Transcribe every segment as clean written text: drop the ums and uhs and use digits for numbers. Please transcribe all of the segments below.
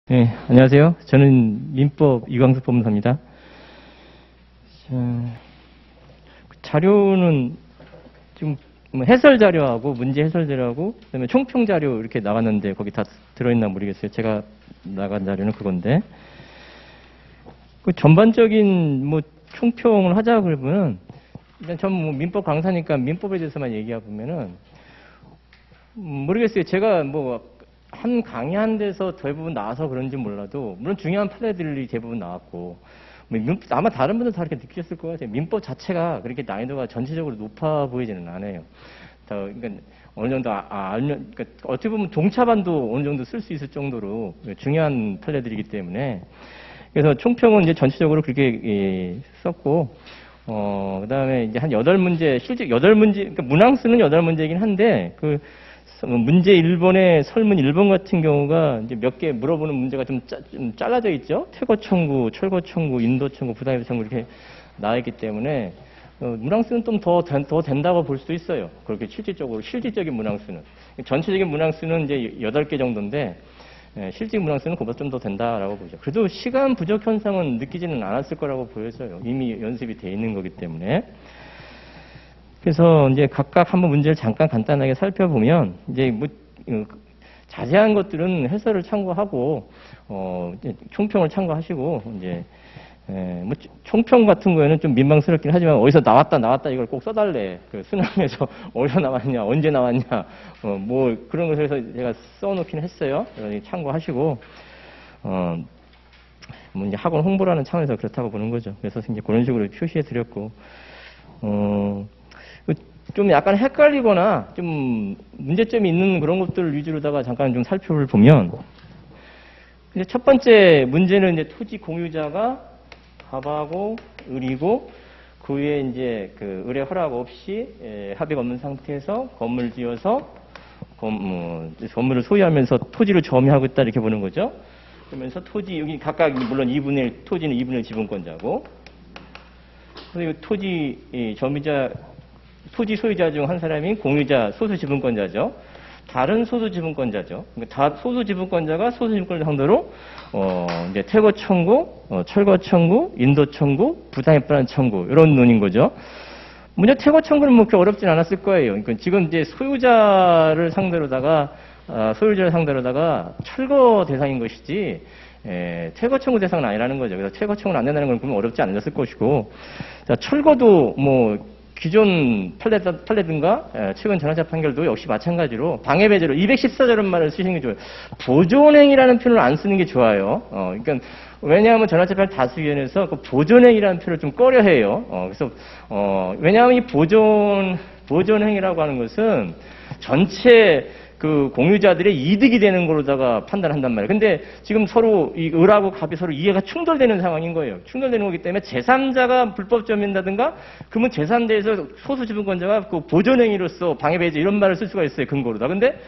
네, 안녕하세요. 저는 민법 이광수 법무사입니다. 자료는 지금 해설 자료하고 문제 해설 자료하고 그다음에 총평 자료 이렇게 나갔는데 거기 다 들어있나 모르겠어요. 제가 나간 자료는 그건데 그 전반적인 총평을 하자 그러면 일단 전 민법 강사니까 민법에 대해서만 얘기해 보면은 모르겠어요. 제가 한 강의한 데서 대부분 나와서 그런지 몰라도 물론 중요한 판례들이 대부분 나왔고 아마 다른 분들 다 그렇게 느끼셨을 것 같아요. 민법 자체가 그렇게 난이도가 전체적으로 높아 보이지는 않아요. 그러니까 어느 정도 알면 그러니까 어떻게 보면 동차반도 어느 정도 쓸 수 있을 정도로 중요한 판례들이기 때문에 그래서 총평은 이제 전체적으로 그렇게 썼고 그다음에 이제 한 8문제 실제 8문제 그러니까 문항수는 8문제이긴 한데 그 문제 1번에 설문 1번 같은 경우가 이제 몇 개 물어보는 문제가 좀 잘라져 있죠. 퇴거 청구, 철거 청구, 인도 청구, 부당이도 청구 이렇게 나와 있기 때문에 문항수는 좀 더 된다고 볼 수도 있어요. 그렇게 실질적인 문항수는. 전체적인 문항수는 이제 8개 정도인데 실질 문항수는 그보다 좀 더 된다라고 보죠. 그래도 시간 부족 현상은 느끼지는 않았을 거라고 보여져요. 이미 연습이 돼 있는 거기 때문에. 그래서 이제 각각 한번 문제를 잠깐 간단하게 살펴보면 이제 자세한 것들은 해설을 참고하고 이제 총평을 참고하시고 이제 총평 같은 거에는 좀 민망스럽긴 하지만 어디서 나왔다 이걸 꼭 써달래. 그 수능에서 어디서 나왔냐, 언제 나왔냐, 그런 것을 해서 제가 써놓긴 했어요. 참고하시고 이제 학원 홍보라는 차원에서 그렇다고 보는 거죠. 그래서 이제 그런 식으로 표시해 드렸고 좀 약간 헷갈리거나 좀 문제점이 있는 그런 것들 위주로다가 잠깐 좀 살펴보면 이제 첫 번째 문제는 이제 토지 공유자가 갑하고 을이고 그 위에 이제 그 을의 허락 없이 합의가 없는 상태에서 건물 지어서 건물을 소유하면서 토지를 점유하고 있다 이렇게 보는 거죠. 그러면서 토지 여기 각각 물론 2분의 1 토지는 2분의 1 지분권자고 그리고 토지 점유자 토지 소유자 중 한 사람이 공유자 소수 지분권자죠. 다른 소수 지분권자죠. 그러니까 다 소수 지분권자가 소수 지분권자 상대로 이제 퇴거 청구, 철거 청구, 인도 청구, 부당입반환 청구 이런 논인 거죠. 먼저 퇴거 청구는 그렇게 어렵진 않았을 거예요. 그러니까 지금 이제 소유자를 상대로다가 철거 대상인 것이지 퇴거 청구 대상은 아니라는 거죠. 그래서 퇴거 청구는 안 된다는 건 그러면 어렵지 않았을 것이고 자, 철거도 기존 판례든가 최근 전환자 판결도 역시 마찬가지로 방해배제로 214조란 말을 쓰시는 게 좋아요. 보존행위라는 표현을 안 쓰는 게 좋아요. 그러니까 왜냐하면 전환자판 다수위원회에서 그 보존행위라는 표현을 좀 꺼려해요. 그래서 왜냐하면 이 보존행위라고 하는 것은 전체 그 공유자들의 이득이 되는 거로다가 판단한단 말이에요. 근데 지금 서로 이 을하고 갑이 서로 이해가 충돌되는 상황인 거예요. 충돌되는 거기 때문에 제3자가 불법 점유한다든가 그러면 제3자에서 소수 지분권자가 그 보존행위로서 방해배제 이런 말을 쓸 수가 있어요. 근거로다. 근데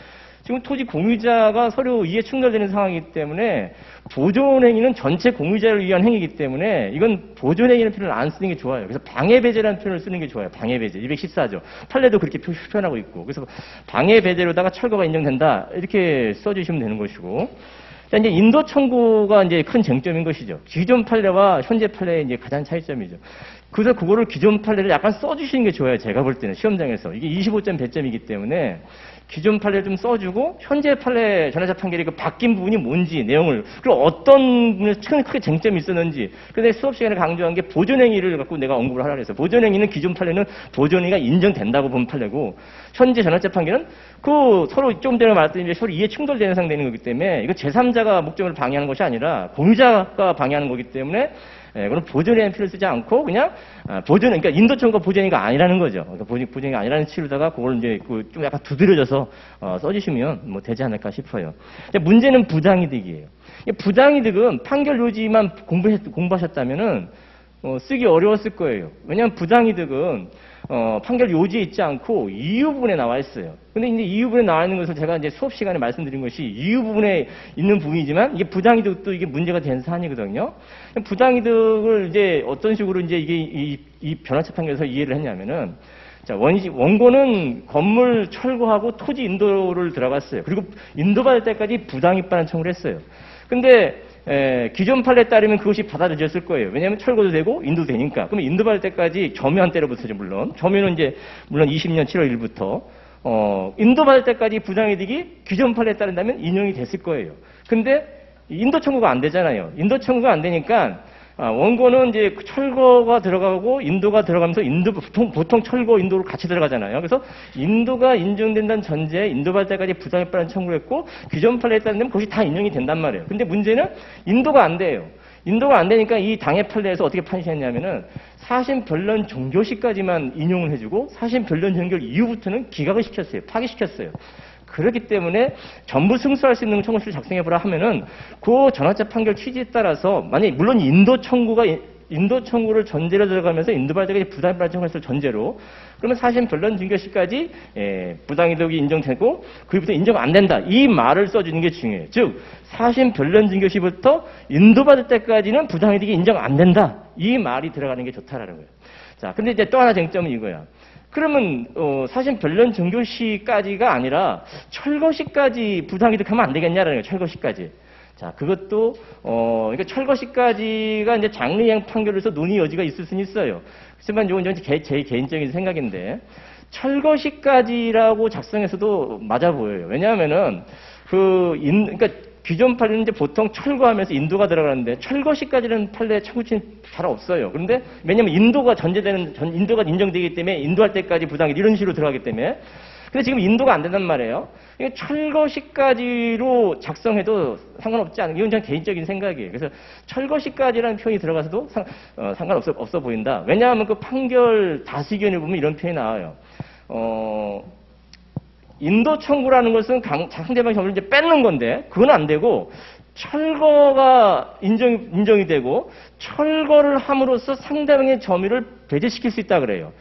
지금 토지 공유자가 서로 이해 충돌되는 상황이기 때문에 보존행위는 전체 공유자를 위한 행위이기 때문에 이건 보존행위라는 표현을 안 쓰는 게 좋아요. 그래서 방해배제라는 표현을 쓰는 게 좋아요. 방해배제. 214조. 판례도 그렇게 표현하고 있고. 그래서 방해배제로다가 철거가 인정된다. 이렇게 써주시면 되는 것이고. 자, 이제 인도 청구가 이제 큰 쟁점인 것이죠. 기존 판례와 현재 판례의 이제 가장 차이점이죠. 그래서 그거를 기존 판례를 약간 써주시는 게 좋아요. 제가 볼 때는 시험장에서. 이게 25점 배점이기 때문에 기존 판례를 좀 써주고 현재 판례 전환자 판결이 그 바뀐 부분이 뭔지 내용을 그리고 어떤 부분에 크게 쟁점이 있었는지 근데 수업 시간에 강조한 게 보존행위를 갖고 내가 언급을 하라 그랬어요. 보존행위는 기존 판례는 보존행위가 인정된다고 본 판례고 현재 전환자 판결은 그 서로 좀 전에 말했던 서로 이해 충돌되는 상황되는 거기 때문에 이거 제3자가 목적을 방해하는 것이 아니라 공유자가 방해하는 거기 때문에 그럼 보존행위 표현을 쓰지 않고 그냥 그러니까 인도 청구가 보존행위가 아니라는 거죠. 그러니까 보존행위가 아니라는 치료다가 그걸 이제 좀 약간 두드려져서 써주시면 되지 않을까 싶어요. 문제는 부당이득이에요. 부당이득은 판결 요지만 공부하셨다면은 쓰기 어려웠을 거예요. 왜냐하면 부당이득은 판결 요지에 있지 않고 이유 부분에 나와 있어요. 근데 이제 이유 부분에 나와 있는 것을 제가 이제 수업 시간에 말씀드린 것이 이유 부분에 있는 부분이지만 이게 부당이득도 이게 문제가 된 사안이거든요. 부당이득을 이제 어떤 식으로 이제 이게 이 변호사 판결에서 이해를 했냐면은 자, 원고는 건물 철거하고 토지 인도를 들어갔어요. 그리고 인도받을 때까지 부당입반환 청구를 했어요. 근데 기존 판례에 따르면 그것이 받아들여졌을 거예요. 왜냐하면 철거도 되고 인도도 되니까. 그러면 인도 받을 때까지 점유한 때로 붙어죠, 물론. 점유는 이제 물론 20년 7월 1일부터 인도 받을 때까지 부당이득이 기존 판례에 따른다면 인용이 됐을 거예요. 근데 인도 청구가 안 되잖아요. 인도 청구가 안 되니까 원고는 이제 철거가 들어가고 인도가 들어가면서 보통 철거 인도로 같이 들어가잖아요. 그래서 인도가 인정된다는 전제에 인도 받을 때까지 부당했다는 청구를 했고 기존 판례에 따르면 그것이 다 인용이 된단 말이에요. 근데 문제는 인도가 안 돼요. 인도가 안 되니까 이 당해 판례에서 어떻게 판시했냐면은 사심 변론 종결시까지만 인용을 해주고 사심 변론 종결 이후부터는 기각을 시켰어요. 파기시켰어요. 그렇기 때문에 전부 승소할 수 있는 청구서를 작성해보라 하면은 그 전환자 판결 취지에 따라서 만약 물론 인도 청구를 전제로 들어가면서 인도 발대까지 부당이득 청구했을 전제로 그러면 사심 변론 증거시까지 부당이득이 인정되고 그부터 인정 안 된다 이 말을 써주는 게 중요해요. 즉 사심 변론 증거시부터 인도 받을 때까지는 부당이득이 인정 안 된다 이 말이 들어가는 게 좋다라는 거예요. 자, 근데 이제 또 하나 쟁점은 이거야. 그러면 사실 변론 종결시까지가 아니라 철거시까지 부당이득하면 안 되겠냐라는 거예요. 철거시까지. 자, 그것도 그러니까 철거시까지가 이제 장르이행 판결에서 논의 여지가 있을 수는 있어요. 하지만 이건 제 개인적인 생각인데 철거시까지라고 작성해서도 맞아 보여요. 왜냐하면은 그러니까 기존 판례는 이제 보통 철거하면서 인도가 들어가는데 철거시까지는 판례 청구치는 잘 없어요. 그런데 왜냐면 인도가 인도가 인정되기 때문에 인도할 때까지 부당이 이런 식으로 들어가기 때문에. 근데 지금 인도가 안 된단 말이에요. 철거시까지로 작성해도 상관없지 않은 이건 전 개인적인 생각이에요. 그래서 철거시까지라는 표현이 들어가서도 상관없어 보인다. 왜냐하면 그 판결 다수견을 보면 이런 표현이 나와요. 인도 청구라는 것은 상대방 점유를 이제 뺏는 건데 그건 안 되고 철거가 인정이 되고 철거를 함으로써 상대방의 점유를 배제시킬 수 있다 그래요.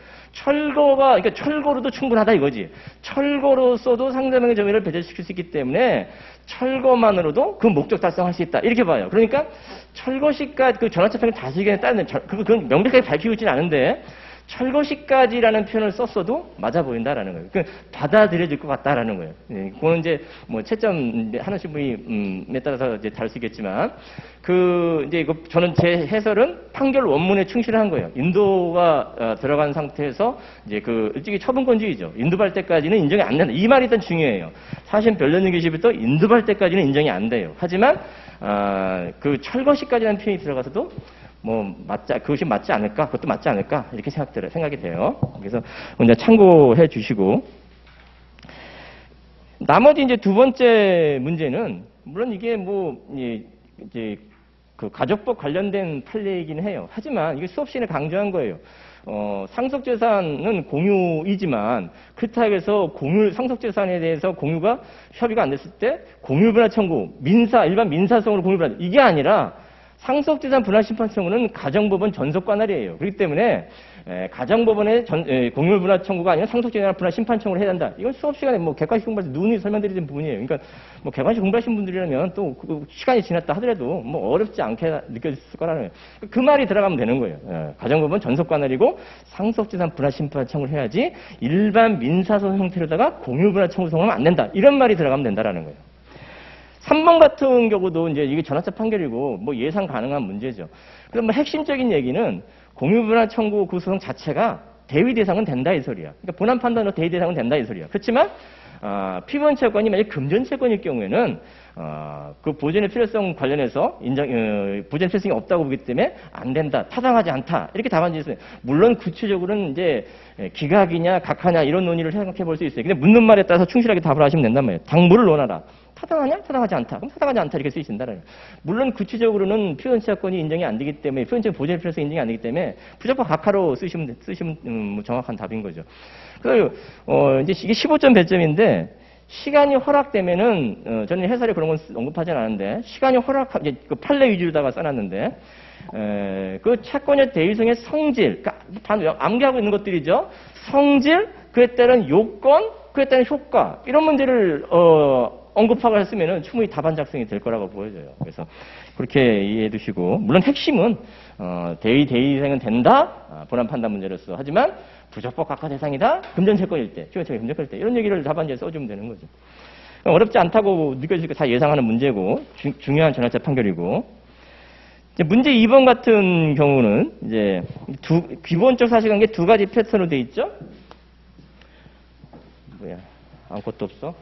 그러니까 철거로도 충분하다 이거지. 철거로서도 상대방의 점유를 배제시킬 수 있기 때문에 철거만으로도 그 목적 달성할 수 있다 이렇게 봐요. 그러니까 철거시까지 그 전환차 판결 다수견에 따르는 그건 명백하게 밝히고 있지는 않은데. 철거시까지라는 표현을 썼어도 맞아 보인다라는 거예요. 그 받아들여질 것 같다라는 거예요. 그거는 이제 뭐 채점 하나씩 분에 따라서 이제 다를 수 있겠지만 이제 이거 저는 제 해설은 판결 원문에 충실한 거예요. 인도가 들어간 상태에서 이제 일찍이 처분권주의죠. 인도할 때까지는 인정이 안 된다. 이 말이 일단 중요해요. 사실 변론등기시부터 인도할 때까지는 인정이 안 돼요. 하지만 그 철거시까지라는 표현이 들어가서도 그것이 맞지 않을까? 그것도 맞지 않을까? 이렇게 생각이 돼요. 그래서 먼저 참고해 주시고. 나머지 이제 두 번째 문제는, 물론 이게 이제 그 가족법 관련된 판례이긴 해요. 하지만 이게 수업 시간에 강조한 거예요. 상속재산은 공유이지만, 그렇다고 해서 상속재산에 대해서 공유가 협의가 안 됐을 때, 공유분할 청구, 일반 민사성으로 공유분할, 이게 아니라, 상속재산 분할심판 청구는 가정법원 전속관할이에요. 그렇기 때문에 가정법원의 공유분할 청구가 아니라 상속재산 분할심판 청구를 해야 한다. 이건 수업 시간에 객관식 공부할 때 누누이 설명드리는 부분이에요. 그러니까 객관식 공부하신 분들이라면 또 시간이 지났다 하더라도 어렵지 않게 느껴졌을 거라는 거예요. 그 말이 들어가면 되는 거예요. 가정법원 전속관할이고 상속재산 분할심판 청구를 해야지 일반 민사소송 형태로다가 공유분할 청구 소송하면 안 된다. 이런 말이 들어가면 된다라는 거예요. 3번 같은 경우도 이제 이게 전환차 판결이고 예상 가능한 문제죠. 그럼 핵심적인 얘기는 공유분할 청구 그 소송 자체가 대위 대상은 된다 이 소리야. 그러니까 본안 판단으로 대위 대상은 된다 이 소리야. 그렇지만 피부원 채권이 만약 금전 채권일 경우에는 그 보존의 필요성 관련해서 보존 필요성이 없다고 보기 때문에 안 된다, 타당하지 않다 이렇게 답안지 있어요. 물론 구체적으로는 이제 기각이냐 각하냐 이런 논의를 생각해 볼 수 있어요. 근데 묻는 말에 따라서 충실하게 답을 하시면 된단 말이에요. 당무를 논하라. 타당하냐? 타당하지 않다. 그럼 타당하지 않다 이렇게 쓰신다는 거예요. 물론 구체적으로는 표현 채권이 인정이 안 되기 때문에 표현 채권 보존의 필요성이 인정이 안 되기 때문에 부적법 각하로 쓰시면 정확한 답인 거죠. 그래서 이제 이게 15점 배점인데 시간이 허락되면은 저는 해설에 그런 건 언급하진 않은데 시간이 이제 그 판례 위주로다가 써놨는데 그 채권의 대위성의 성질, 그러니까 암기하고 있는 것들이죠. 성질, 그에 따른 요건, 그에 따른 효과 이런 문제를 언급하고 했으면은 충분히 답안 작성이 될 거라고 보여져요. 그래서 그렇게 이해해 두시고, 물론 핵심은 대위생은 된다, 본안 판단 문제로서. 하지만 부적법 각하 대상이다, 금전 채권일 때, 피원 채권 금전 채권일 때 이런 얘기를 답안지에 써주면 되는 거죠. 어렵지 않다고 느껴질 거 다 예상하는 문제고 중요한 전화차 판결이고. 이제 문제 2번 같은 경우는 이제 기본적 사실관계 두 가지 패턴으로 돼 있죠. 뭐야? 아무것도 없어?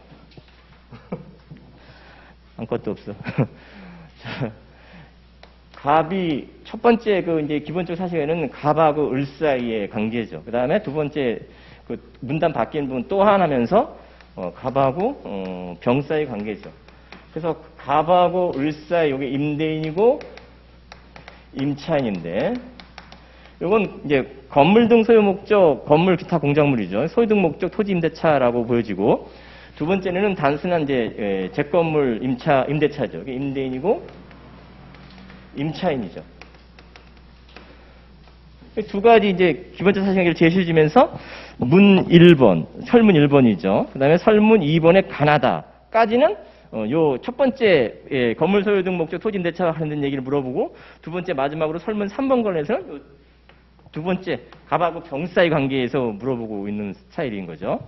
아무것도 없어. 자, 갑이 첫 번째 그 이제 기본적 사실에는 갑하고 을 사이의 관계죠. 그 다음에 두 번째 그 문단 바뀐 부분 또 하나면서 갑하고 병 사이 관계죠. 그래서 갑하고 을 사이 이게 임대인이고 임차인인데, 이건 이제 건물 등 소유 목적, 건물 기타 공작물이죠. 소유 등 목적 토지 임대차라고 보여지고, 두 번째는 단순한 이제 재건물 임대차죠. 이게 임대인이고 임차인이죠. 두 가지 이제 기본적 사실관계를 제시해 주면서 문 1번, 설문 1번이죠. 그 다음에 설문 2번의 가나다까지는 요 첫 번째 건물 소유 등 목적 토지 임대차와 관련된 얘기를 물어보고, 두 번째 마지막으로 설문 3번 관련해서는 요 두 번째 갑하고 병 사이 관계에서 물어보고 있는 스타일인 거죠.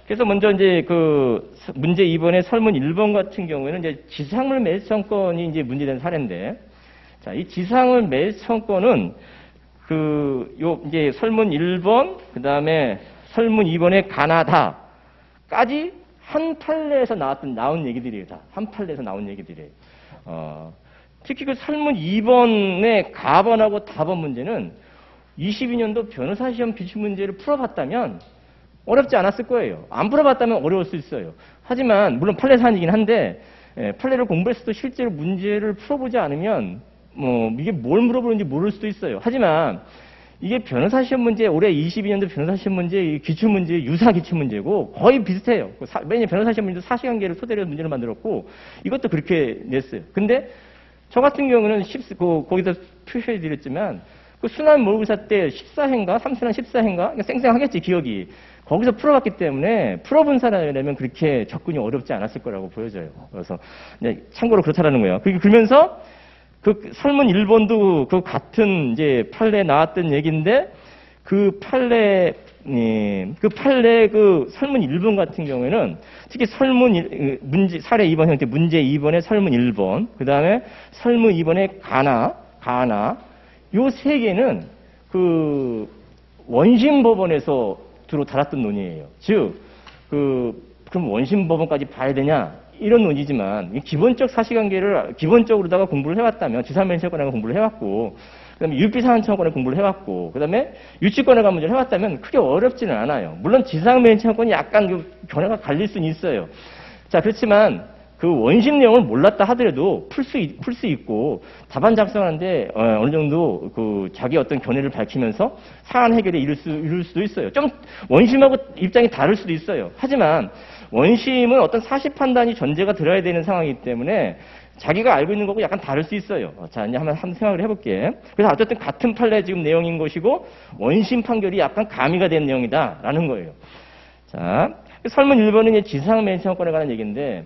그래서 먼저 이제 그 문제 2번의 설문 1번 같은 경우에는 이제 지상물 매수청권이 이제 문제된 사례인데, 자, 이 지상물 매수청권은 요 이제 설문 1번, 그 다음에 설문 2번의 가나다까지 한 판례에서 나온 얘기들이에요. 다 한 판례에서 나온 얘기들이에요. 특히 그 설문 2번의 가번하고 다번 문제는 22년도 변호사 시험 기출 문제를 풀어봤다면 어렵지 않았을 거예요. 안 풀어봤다면 어려울 수 있어요. 하지만 물론 판례 사안이긴 한데 판례를 공부했어도 실제로 문제를 풀어보지 않으면 이게 뭘 물어보는지 모를 수도 있어요. 하지만 이게 변호사 시험 문제, 올해 22년도 변호사 시험 문제, 기출 문제, 유사 기출 문제고 거의 비슷해요. 왜냐면 변호사 시험 문제도 사실관계를 토대로 문제를 만들었고 이것도 그렇게 냈어요. 근데 저 같은 경우는 거기서 표시해 드렸지만 그 순환 모의고사 때 14회인가 3순환 14회인가 쌩쌩하겠지 기억이. 거기서 풀어봤기 때문에 풀어본 사람이라면 그렇게 접근이 어렵지 않았을 거라고 보여져요. 그래서 참고로 그렇다라는 거예요. 그러면서 그 설문 1번도 그 같은 이제 판례에 나왔던 얘기인데 그 판례 그 설문 1번 같은 경우에는 특히 설문 문제 사례 2번 형태 문제 2번의 설문 1번, 그 다음에 설문 2번의 가나 요 세 개는 그 원심 법원에서 주로 다뤘던 논의예요. 즉 그럼 원심 법원까지 봐야 되냐? 이런 논의지만 기본적 사실관계를 기본적으로다가 공부를 해왔다면 지상면세권에 공부를 해왔고, 그다음에 유피사안청권에 공부를 해왔고, 그다음에 유치권에 관한 문제를 해왔다면 크게 어렵지는 않아요. 물론 지상면세권이 약간 그 견해가 갈릴 수는 있어요. 자, 그렇지만 그 원심 내용을 몰랐다 하더라도 풀 수 있고 답안 작성하는데 어느 정도 그 자기 어떤 견해를 밝히면서 사안 해결에 이룰 수도 있어요. 좀 원심하고 입장이 다를 수도 있어요. 하지만 원심은 어떤 사실 판단이 전제가 들어야 되는 상황이기 때문에 자기가 알고 있는 거고 약간 다를 수 있어요. 자, 이제 한번 생각을 해볼게. 그래서 어쨌든 같은 판례 지금 내용인 것이고 원심 판결이 약간 가미가 된 내용이다라는 거예요. 자, 설문 1번은 이제 지상면세권에 관한 얘기인데,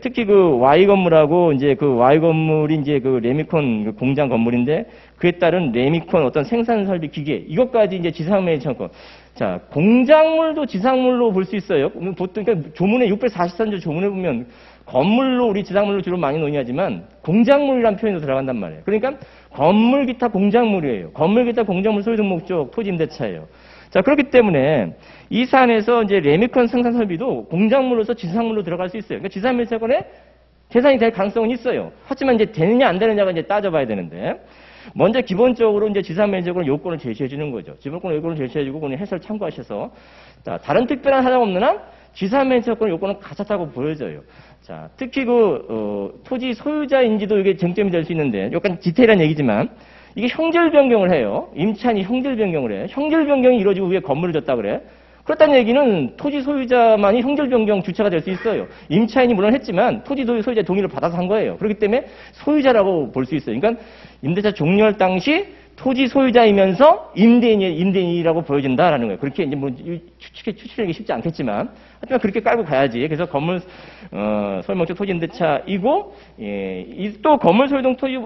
특히 그 Y 건물하고 이제 그 Y 건물이 이제 그 레미콘 공장 건물인데 그에 따른 레미콘 어떤 생산 설비 기계 이것까지 이제 지상면세권. 자, 공작물도 지상물로 볼 수 있어요. 보통 그러니까 조문에 643조 조문에 보면 건물로 우리 지상물로 주로 많이 논의하지만 공작물이라는 표현도 들어간단 말이에요. 그러니까 건물 기타 공작물이에요. 건물 기타 공작물 소유 등 목적 토지 임대차예요. 자, 그렇기 때문에 이 사안에서 이제 레미콘 생산 설비도 공작물로서 지상물로 들어갈 수 있어요. 그러니까 지상면세권에 계산이 될 가능성은 있어요. 하지만 이제 되느냐 안 되느냐가 이제 따져봐야 되는데, 먼저 기본적으로 이제 지상면세권 요건을 제시해 주는 거죠. 지방권 요건을 제시해 주고 그냥 해설 참고하셔서, 자, 다른 특별한 사정 없는 한 지상면세권 요건은 같았다고 보여져요. 자, 특히 토지 소유자 인지도 이게 쟁점이 될 수 있는데, 약간 디테일한 얘기지만 이게 형질 변경을 해요. 임차인이 형질 변경을 해. 형질 변경이 이루어지고 위에 건물을 졌다 그래. 그렇다는 얘기는 토지 소유자만이 형질 변경 주체가 될 수 있어요. 임차인이 물론 했지만 토지 소유자 동의를 받아서 한 거예요. 그렇기 때문에 소유자라고 볼 수 있어요. 그러니까 임대차 종료할 당시 토지 소유자이면서 임대인이라고 보여진다라는 거예요. 그렇게 이제 뭐 추측하기 쉽지 않겠지만, 하지만 그렇게 깔고 가야지. 그래서 건물 소유 목적 토지 임대차이고, 또 건물 소유 등 토지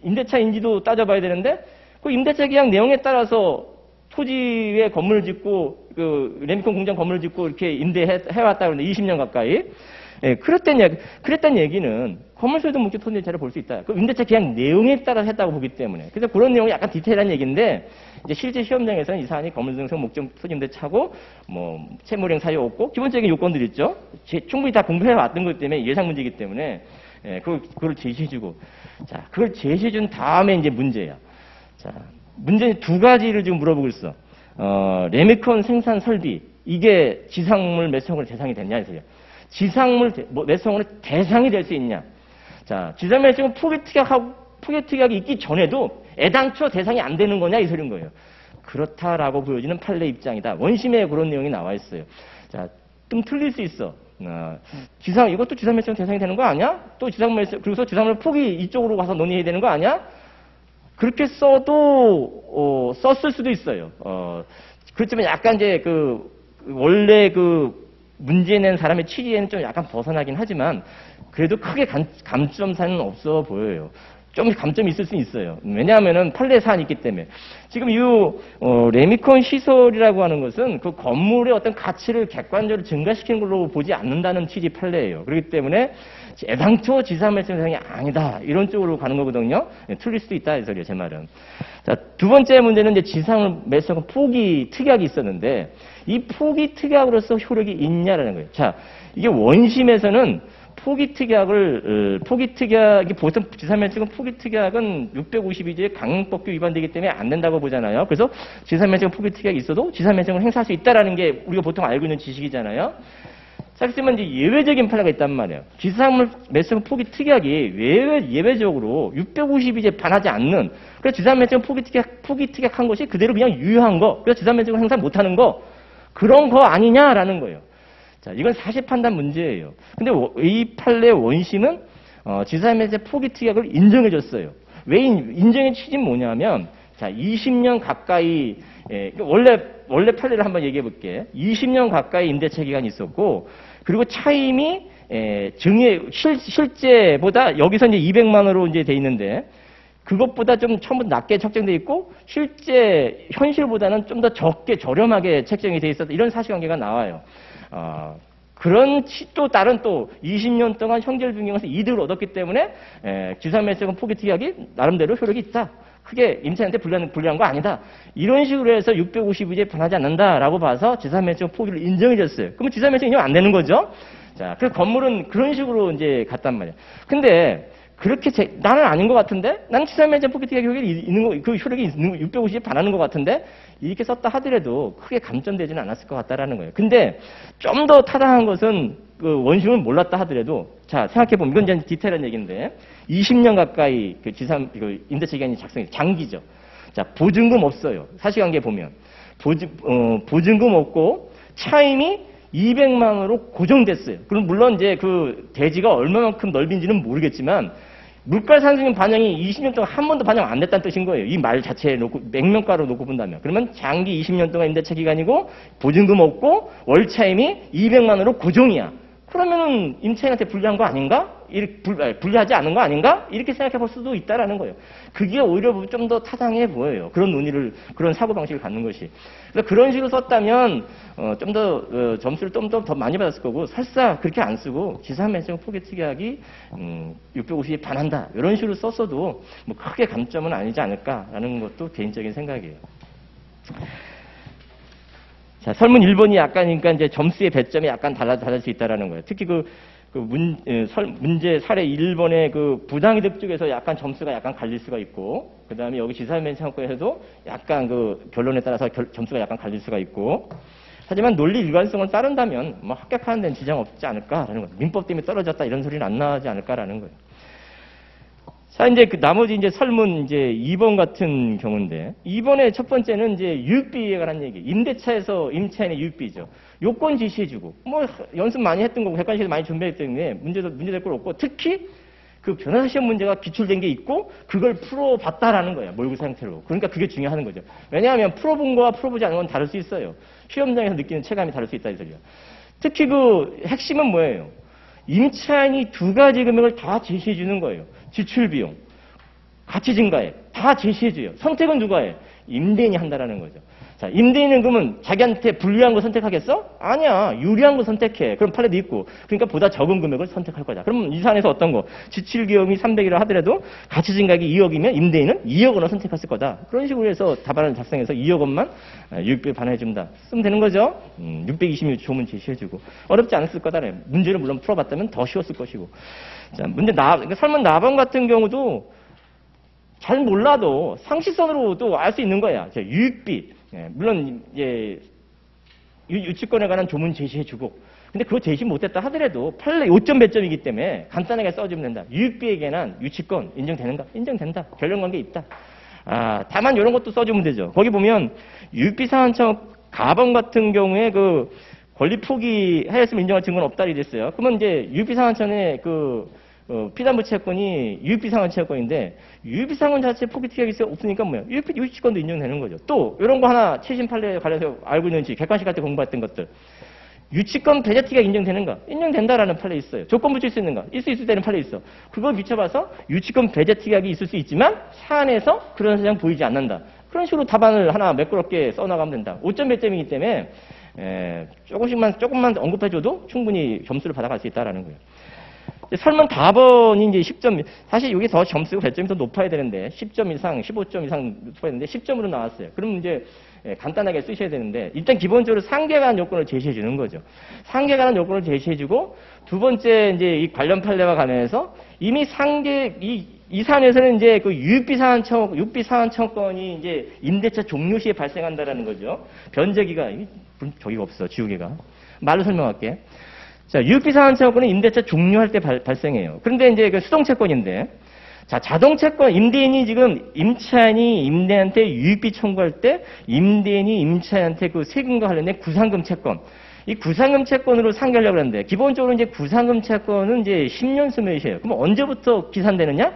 임대차 인지도 따져봐야 되는데, 그 임대차 계약 내용에 따라서 토지에 건물을 짓고 그 레미콘 공장 건물을 짓고 이렇게 임대해왔다 그러는데 20년 가까이. 예, 그랬던 얘기는 건물 소유도 목적 토지 임대차를 볼 수 있다. 그 임대차 계약 내용에 따라 했다고 보기 때문에. 그래서 그런 내용이 약간 디테일한 얘기인데, 이제 실제 시험장에서는 이 사안이 건물 등성 목적 토지 임대차고, 뭐, 채무령 사유 없고, 기본적인 요건들 있죠. 충분히 다 공부해 왔던 거기 때문에 예상 문제이기 때문에, 예, 그걸 제시해주고. 자, 그걸 제시해준 다음에 이제 문제야. 자, 문제는 두 가지를 지금 물어보고 있어. 레미콘 생산 설비. 이게 지상물 매수허가의 대상이 됐냐, 해서요. 지상물 매수허가의 대상이 될 수 있냐. 자, 지상매수는 포기특약이 있기 전에도 애당초 대상이 안 되는 거냐, 이 소리인 거예요. 그렇다라고 보여지는 판례 입장이다. 원심에 그런 내용이 나와 있어요. 자, 좀 틀릴 수 있어. 이것도 지상매수는 대상이 되는 거 아니야? 또 그래서 지상물 포기 이쪽으로 가서 논의해야 되는 거 아니야? 그렇게 썼을 수도 있어요. 그렇지만 약간 이제 원래 문제 낸 사람의 취지에는 좀 약간 벗어나긴 하지만 그래도 크게 감점사는 없어 보여요. 좀 감점이 있을 수 있어요. 왜냐하면은 판례 사안이 있기 때문에. 지금 레미콘 시설이라고 하는 것은 그 건물의 어떤 가치를 객관적으로 증가시키는 걸로 보지 않는다는 취지 판례예요. 그렇기 때문에 애당초 지상매수 대상이 아니다. 이런 쪽으로 가는 거거든요. 네, 틀릴 수도 있다. 이 소리예요. 제 말은. 자, 두 번째 문제는 이제 지상매수 포기 특약이 있었는데 이 포기 특약으로서 효력이 있냐라는 거예요. 자, 이게 원심에서는 포기 특약이 보통 지상매수건 포기 특약은 652조의 강행법규 위반되기 때문에 안 된다고 보잖아요. 그래서 지상매수건 포기 특약이 있어도 지상매수건 행사할 수 있다라는 게 우리가 보통 알고 있는 지식이잖아요. 자, 그렇지만 이제 예외적인 판례가 있단 말이에요. 지상매수건 포기 특약이 예외적으로 652조에 반하지 않는, 그래서 지상매수건 포기 특약한 것이 그대로 그냥 유효한 거, 그래서 지상매수건 행사 못하는 거, 그런 거 아니냐라는 거예요. 자, 이건 사실 판단 문제예요. 근데 이 판례 원심은 지상매수 포기 특약을 인정해줬어요. 왜 인정의 취지는 뭐냐면, 자, 20년 가까이 원래 판례를 한번 얘기해 볼게. 20년 가까이 임대차 기간이 있었고, 그리고 차임이 실제보다 여기서 이제 200만 원으로 이제 돼 있는데, 그것보다 좀 처음부터 낮게 책정돼 있고, 실제 현실보다는 좀 더 적게 저렴하게 책정이 돼 있었다. 이런 사실관계가 나와요. 또 다른 20년 동안 형질 변경에서 이득을 얻었기 때문에 지상매수건 포기 특약이 나름대로 효력이 있다. 크게 임차인한테 불리한 거 아니다. 이런 식으로 해서 652조에 반하지 않는다라고 봐서 지상매수건 포기를 인정해줬어요. 그러면 지상매수건 인정 안 되는 거죠. 자, 그래서 건물은 그런 식으로 이제 갔단 말이야. 근데 그렇게 나는 아닌 것 같은데? 나는 지상매수건 포기 특약 효력이 있는 거, 그 효력이 있는 거, 650에 반하는 것 같은데? 이렇게 썼다 하더라도 크게 감점되지는 않았을 것 같다라는 거예요. 근데 좀 더 타당한 것은 그 원심은 몰랐다 하더라도, 자, 생각해보면 이건 이제 디테일한 얘기인데 20년 가까이 임대차 기간이 작성이 장기죠. 자, 보증금 없어요. 사실관계 보면 보증금 없고 차임이 200만 원으로 고정됐어요. 그럼 물론 이제 그 대지가 얼마만큼 넓은지는 모르겠지만 물가 상승 반영이 20년 동안 한 번도 반영 안 됐다는 뜻인 거예요. 이 말 자체에 놓고 맥명가로 놓고 본다면. 그러면 장기 20년 동안 임대차 기간이고 보증금 없고 월차임이 200만 원으로 고정이야. 그러면은 임차인한테 불리한 거 아닌가? 불리하지 않은 거 아닌가? 이렇게 생각해 볼 수도 있다라는 거예요. 그게 오히려 좀 더 타당해 보여요. 그런 사고방식을 갖는 것이. 그래서 그런 식으로 썼다면, 좀 더, 점수를 좀 더 많이 받았을 거고, 설사 그렇게 안 쓰고, 지상매수건 포기 특약이, 650에 반한다. 이런 식으로 썼어도, 뭐 크게 감점은 아니지 않을까라는 것도 개인적인 생각이에요. 자, 설문 1번이 약간, 그러니까 이제 점수의 배점이 약간 달라질 수 있다라는 거예요. 특히 문제 사례 1번의 그 부당이득 쪽에서 약간 점수가 약간 갈릴 수가 있고, 그 다음에 여기 지상매수건에서도 약간 그 결론에 따라서 점수가 약간 갈릴 수가 있고, 하지만 논리 일관성을 따른다면 뭐 합격하는 데는 지장 없지 않을까라는 거예요. 민법 때문에 떨어졌다 이런 소리는 안 나지 않을까라는 거예요. 자, 이제 나머지 이제 설문 이제 2번 같은 경우인데, 2번의 첫 번째는 이제 유익비에 관한 얘기. 임대차에서 임차인의 유익비죠. 요건 지시해주고, 뭐 연습 많이 했던 거고, 객관식에서 많이 준비했기 때문에 문제될 건 없고, 특히 그 변호사 시험 문제가 기출된 게 있고, 그걸 풀어봤다라는 거예요. 모의고사 상태로. 그러니까 그게 중요한 거죠. 왜냐하면 풀어본 거와 풀어보지 않은 건 다를 수 있어요. 시험장에서 느끼는 체감이 다를 수 있다 이 소리야. 특히 그 핵심은 뭐예요? 임차인이 두 가지 금액을 다 제시해 주는 거예요. 지출비용, 가치 증가액 다 제시해 줘요. 선택은 누가 해? 임대인이 한다라는 거죠. 자, 자, 임대인은 그러면 자기한테 불리한 거 선택하겠어? 아니야. 유리한 거 선택해. 그럼 판례도 있고. 그러니까 보다 적은 금액을 선택할 거다. 그럼 이 사안에서 어떤 거? 지출기금이 300이라 하더라도 가치 증가액이 2억이면 임대인은 2억 원을 선택했을 거다. 그런 식으로 해서 답안을 작성해서 2억 원만 유익비에 반환해준다. 쓰면 되는 거죠. 626 조문 제시해주고. 어렵지 않았을 거다래. 문제를 물론 풀어봤다면 더 쉬웠을 것이고. 자, 문제 그러니까 설문 나번 같은 경우도 잘 몰라도 상식선으로도 알 수 있는 거야. 유익비. 예, 물론 이제 유치권에 관한 조문 제시해주고, 근데 그거 제시 못했다 하더라도 판례 요점 배점이기 때문에 간단하게 써주면 된다. 유익비에 관한 유치권 인정되는가? 인정된다. 결론관계 있다. 다만 이런 것도 써주면 되죠. 거기 보면 유익비 상한청 가번 같은 경우에 그 권리 포기하였으면 인정할 증거는 없다 이랬어요. 그러면 이제 유익비 상한청의 피담보 채권이 유익비 상환 채권인데 유익비 상환 자체 포기 특약이 없으니까 뭐야? 유치권도 인정되는 거죠. 또 이런 거 하나 최신 판례에 관해서 알고 있는지 객관식 할 때 공부했던 것들. 유치권 배제 특약 인정되는가? 인정된다라는 판례 있어요. 조건 붙일 수 있는가? 있을 때는 판례 있어. 그걸 비춰봐서 유치권 배제 특약이 있을 수 있지만 사안에서 그런 사정 보이지 않는다. 그런 식으로 답안을 하나 매끄럽게 써나가면 된다. 5점 배점이기 때문에 조금만 언급해줘도 충분히 점수를 받아갈 수 있다라는 거예요. 설문 답안이 이제 10점, 사실 여기 더 점수가 배점이 더 높아야 되는데, 10점 이상, 15점 이상 높아야 되는데, 10점으로 나왔어요. 그럼 이제 간단하게 쓰셔야 되는데, 일단 기본적으로 상계에 관한 요건을 제시해 주는 거죠. 상계에 관한 요건을 제시해 주고, 두 번째 이제 이 관련 판례와 관련해서 이미 이 사안에서는 이제 그 유익비 상환청건이 이제 임대차 종료 시에 발생한다라는 거죠. 변제기가, 저기가 없어, 지우개가. 말로 설명할게. 자, 유익비 상환청구는 임대차 종료할 때 발생해요. 그런데 이제 그 수동채권인데, 자, 자동채권, 임대인이 지금 임차인이 임대한테 유익비 청구할 때, 임대인이 임차인한테 그 세금과 관련된 구상금 채권, 이 구상금 채권으로 상계하려고 하는데, 기본적으로 이제 구상금 채권은 이제 10년 소멸시에요. 그럼 언제부터 기산되느냐?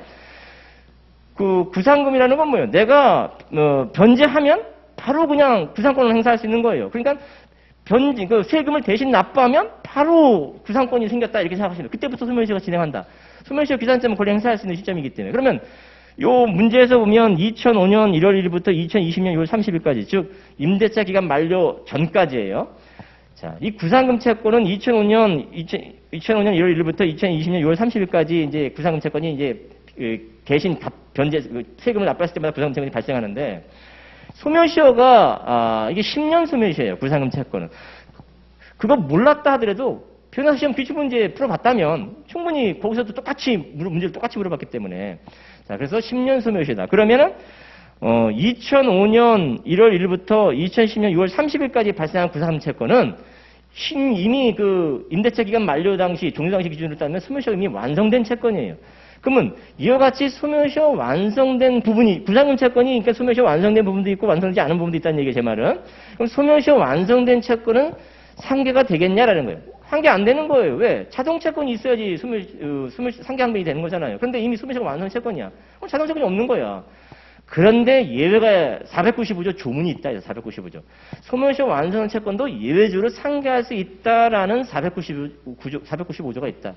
그 구상금이라는 건 뭐예요? 내가 변제하면 바로 그냥 구상권을 행사할 수 있는 거예요. 그러니까 그 세금을 대신 납부하면 바로 구상권이 생겼다 이렇게 생각하시면 그때부터 소멸시효가 진행한다. 소멸시효 기산점은 권리 행사할 수 있는 시점이기 때문에. 그러면 요 문제에서 보면 2005년 1월 1일부터 2020년 6월 30일까지, 즉 임대차 기간 만료 전까지예요. 자, 이 구상금 채권은 2005년 1월 1일부터 2020년 6월 30일까지 이제 구상금 채권이 이제 대신 변제 세금을 납부했을 때마다 구상금 채권이 발생하는데, 소멸시효가 이게 10년 소멸시효예요. 구상금 채권은. 그거 몰랐다 하더라도 변호사 시험 기출문제 풀어봤다면 충분히 거기서도 문제를 똑같이 물어봤기 때문에. 자, 그래서 10년 소멸시효다. 그러면은 2005년 1월 1일부터 2010년 6월 30일까지 발생한 구상금 채권은 이미 그 임대차 기간 만료 당시 종료 당시 기준으로 따르면 소멸시효가 이미 완성된 채권이에요. 그러면 이와 같이 소멸시효 완성된 부분이, 구상금 채권이 그러니까 소멸시효 완성된 부분도 있고 완성되지 않은 부분도 있다는 얘기예요, 제 말은. 그럼 소멸시효 완성된 채권은 상계가 되겠냐라는 거예요. 상계 안 되는 거예요. 왜? 자동 채권이 있어야지 상계 항목이 되는 거잖아요. 그런데 이미 소멸시효가 완성 채권이야. 그럼 자동 채권이 없는 거야. 그런데 예외가 495조 조문이 있다. 495조. 소멸시효 완성 채권도 예외적으로 상계할 수 있다라는 495조가 있다.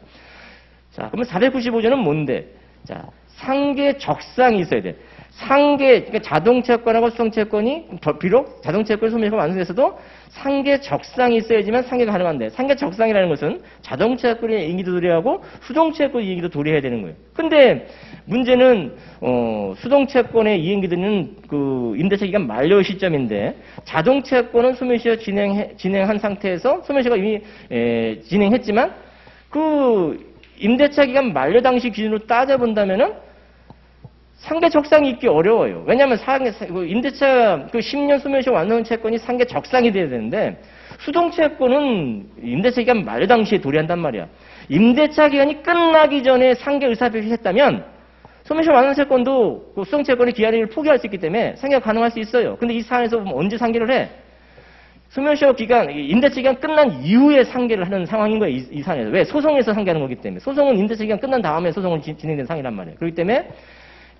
자, 그러면 495조는 뭔데? 자, 상계 적상이 있어야 돼. 그러니까 자동채권하고 수동채권이 비록 자동채권 소멸시효가 완성됐어도 상계 적상이 있어야지만 상계가 가능한데, 상계 적상이라는 것은 자동채권의 이익도 도래하고 수동채권의 이익도 도래해야 되는 거예요. 근데 문제는 수동채권의 이익들은 그 임대차 기간 만료 시점인데, 자동채권은 소멸시효 진행한 상태에서 소멸시효가 이미 진행했지만 그 임대차 기간 만료 당시 기준으로 따져본다면은 상계 적상이 있기 어려워요. 왜냐하면 임대차 그 10년 소멸시효 완성 채권이 상계 적상이 돼야 되는데, 수동채권은 임대차 기간 만료 당시에 도래한단 말이야. 임대차 기간이 끝나기 전에 상계 의사표시를 했다면 소멸시효 완성 채권도 그 수동채권의 기한을 포기할 수 있기 때문에 상계가 가능할 수 있어요. 근데 이 사안에서 보면 언제 상계를 해? 소멸시효 기간, 임대차 기간 끝난 이후에 상계를 하는 상황인 거예요. 이 사안에서. 왜? 소송에서 상계하는 거기 때문에. 소송은 임대차 기간 끝난 다음에 소송은 진행된 상이란 말이에요. 그렇기 때문에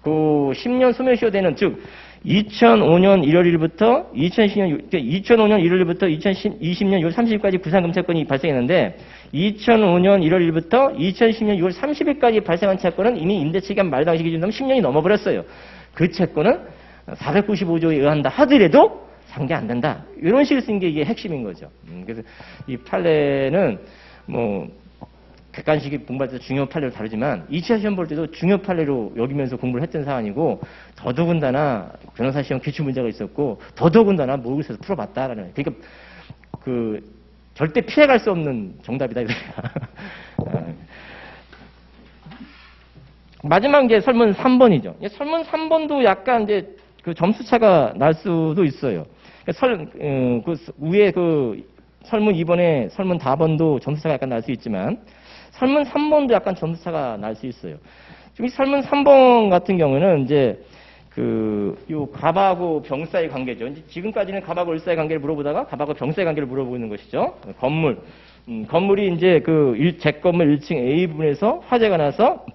그 10년 소멸시효되는, 즉 2005년 1월 1일부터 2005년 1월부터 2020년 6월 30일까지 구상금 채권이 발생했는데, 2005년 1월 1일부터 2010년 6월 30일까지 발생한 채권은 이미 임대차 기간 말 당시 기준으로 10년이 넘어버렸어요. 그 채권은 495조에 의한다 하더라도 상대 안 된다. 이런 식으로 쓴 게 이게 핵심인 거죠. 그래서 이 판례는 뭐 객관식이 공부할 때 중요 판례로 다르지만 2차 시험 볼 때도 중요 판례로 여기면서 공부를 했던 사안이고 더더군다나 변호사 시험 기출 문제가 있었고 더더군다나 모의고사에서 풀어봤다라는 그러니까 그 절대 피해갈 수 없는 정답이다 이거야. 마지막 이제 설문 3번이죠. 설문 3번도 약간 이제 그 점수 차가 날 수도 있어요. 그 위에 그 설문 2번에 설문 4번도 점수 차가 약간 날 수 있지만 설문 3번도 약간 점수 차가 날 수 있어요. 지금 이 설문 3번 같은 경우는 이제 요 갑하고 병 사이 관계죠. 이제 지금까지는 갑하고 을 사이 관계를 물어보다가 갑하고 병 사이 관계를 물어보고 있는 것이죠. 건물. 건물이 이제 제 건물 1층 A 부분에서 화재가 나서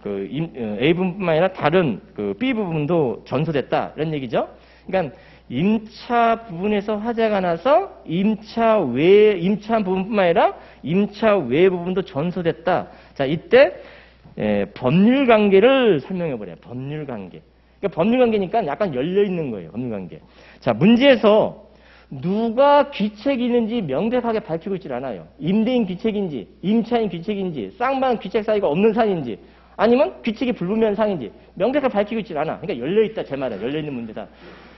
A 부분뿐만 아니라 다른 B 부분도 전소됐다. 이런 얘기죠. 그러니까 임차 부분에서 화재가 나서 임차 부분뿐만 아니라 임차 외 부분도 전소됐다. 자, 이때 법률 관계를 설명해 버려요. 법률 관계. 그러니까 법률 관계니까 약간 열려 있는 거예요. 법률 관계. 자, 문제에서 누가 귀책이 있는지 명백하게 밝히고 있질 않아요. 임대인 귀책인지, 임차인 귀책인지, 쌍방 귀책 사이가 없는 사안인지, 아니면 귀책이 불분명한 사안인지 명백하게 밝히고 있질 않아. 그러니까 열려 있다 제 말은 열려 있는 문제다.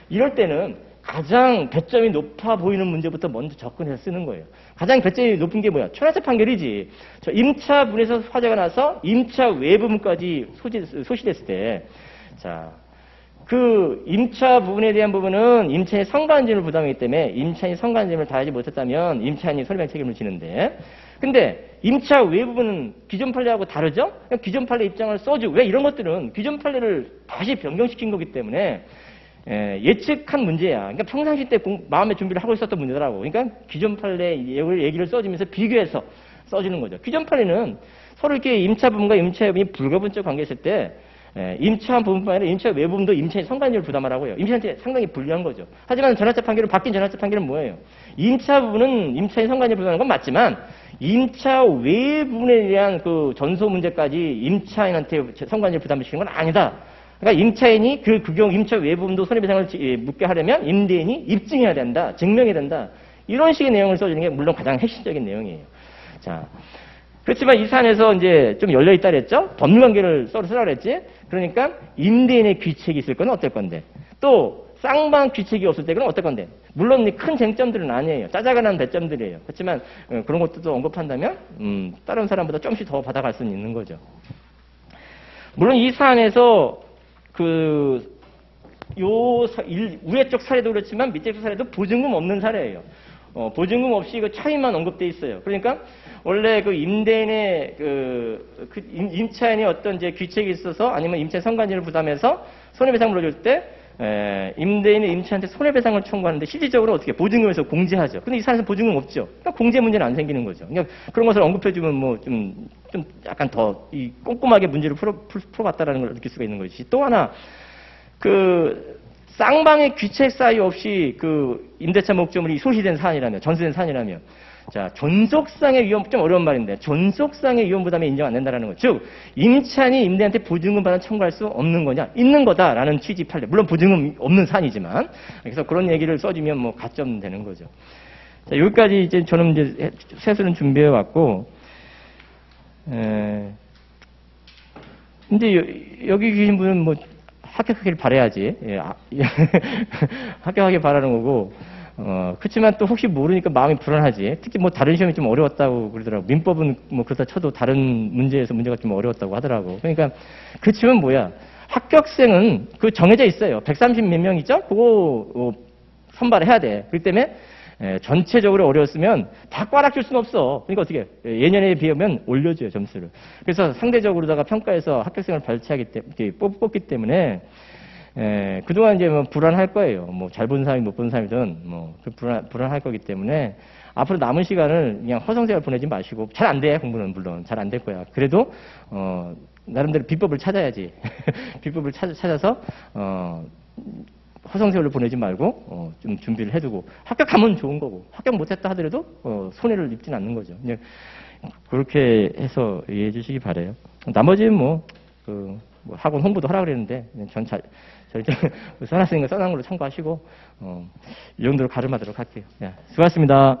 이럴 때는 가장 배점이 높아 보이는 문제부터 먼저 접근해서 쓰는 거예요. 가장 배점이 높은 게 뭐야? 초라차 판결이지. 저 임차 부분에서 화재가 나서 임차 외 부분까지 소실됐을 때, 자, 그 임차 부분에 대한 부분은 임차인이 선관점을 부담하기 때문에 임차인이 선관점을 다하지 못했다면 임차인이 손해배상 책임을 지는데, 근데 임차 외 부분은 기존 판례하고 다르죠? 기존 판례 입장을 써주고, 왜 이런 것들은 기존 판례를 다시 변경시킨 거기 때문에 예측한 문제야. 그러니까 평상시 때 마음의 준비를 하고 있었던 문제더라고. 그러니까 기존 판례 얘기를 써주면서 비교해서 써주는 거죠. 기존 판례는 서로 이렇게 임차 부분과 임차 외 부분이 불가분적 관계했을 때 임차 부분뿐만 아니라 임차 외 부분도 임차인 선관위를 부담하라고요. 임차인한테 상당히 불리한 거죠. 하지만 전환차 판결은 바뀐 전환차 판결은 뭐예요? 임차 부분은 임차인 선관위를 부담하는 건 맞지만 임차 외 부분에 대한 그 전소 문제까지 임차인한테 선관위를 부담시키는 건 아니다. 그러니까 임차인이 그 경우 임차 외 부분도 손해배상을 묻게 하려면 임대인이 입증해야 된다. 증명해야 된다. 이런 식의 내용을 써주는 게 물론 가장 핵심적인 내용이에요. 자, 그렇지만 이 사안에서 이제 좀 열려있다 그랬죠? 법률관계를 쓰라 그랬지? 그러니까 임대인의 귀책이 있을 건 어떨 건데? 또 쌍방 귀책이 없을 때 그럼 어떨 건데? 물론 큰 쟁점들은 아니에요. 짜자간한 배점들이에요. 그렇지만 그런 것도 언급한다면 다른 사람보다 좀씩 더 받아갈 수는 있는 거죠. 물론 이 사안에서 위에 쪽 사례도 그렇지만 밑에 쪽 사례도 보증금 없는 사례예요. 보증금 없이 그 차이만 언급돼 있어요. 그러니까 원래 그 임대인의 임차인이 어떤 이제 귀책이 있어서 아니면 임차인 선관위를 부담해서 손해배상을 물어줄 때 임대인이 임차인한테 손해배상을 청구하는데 실질적으로 어떻게 보증금에서 공제하죠. 근데 이 사안에서 보증금 없죠. 그러니까 공제 문제는 안 생기는 거죠. 그러니까 그런 것을 언급해주면 뭐 좀 약간 더 꼼꼼하게 문제를 풀어봤다라는 걸 느낄 수가 있는 것이지. 또 하나 쌍방의 귀책 사이 없이 임대차 목적물이 소실된 사안이라면, 전수된 사안이라면, 자, 존속상의 위험, 좀 어려운 말인데, 존속상의 위험 부담이 인정 안 된다라는 거. 즉, 임차인이 임대한테 보증금 반환 청구할 수 없는 거냐? 있는 거다라는 취지 판례. 물론 보증금 없는 사안이지만, 그래서 그런 얘기를 써주면 뭐 가점 되는 거죠. 자, 여기까지 이제 저는 이제 세수는 준비해 왔고, 근데 여기 계신 분은 뭐 합격하길 바라야지. 합격하길 바라는 거고, 그렇지만 또 혹시 모르니까 마음이 불안하지. 특히 뭐 다른 시험이 좀 어려웠다고 그러더라고. 민법은 뭐 그렇다 쳐도 다른 문제에서 문제가 좀 어려웠다고 하더라고. 그러니까, 그렇지만 뭐야. 합격생은 정해져 있어요. 130 몇 명 있죠? 그거 선발을 해야 돼. 그렇기 때문에, 전체적으로 어려웠으면 다 꽈락 줄 수는 없어. 그러니까 어떻게, 예년에 비하면 올려줘요, 점수를. 그래서 상대적으로다가 평가해서 합격생을 발치하기 때문에, 뽑기 때문에, 그동안 이제 뭐 불안할 거예요. 뭐 잘 본 사람이 못 본 사람이든 뭐 불안할 거기 때문에 앞으로 남은 시간을 그냥 허송세월 보내지 마시고 잘 안 돼, 공부는 물론 잘 안 될 거야. 그래도 나름대로 비법을 찾아야지. 비법을 찾아서 허송세월로 보내지 말고 좀 준비를 해두고 학교가면 좋은 거고 합격 못했다 하더라도 손해를 입지는 않는 거죠. 그냥 그렇게 해서 이해해 주시기 바래요. 나머지는 뭐 학원 홍보도 하라 그랬는데 전 절대 써놨으니까 써놓은 걸로 참고하시고 이 정도로 가름하도록 할게요. 예, 수고하셨습니다.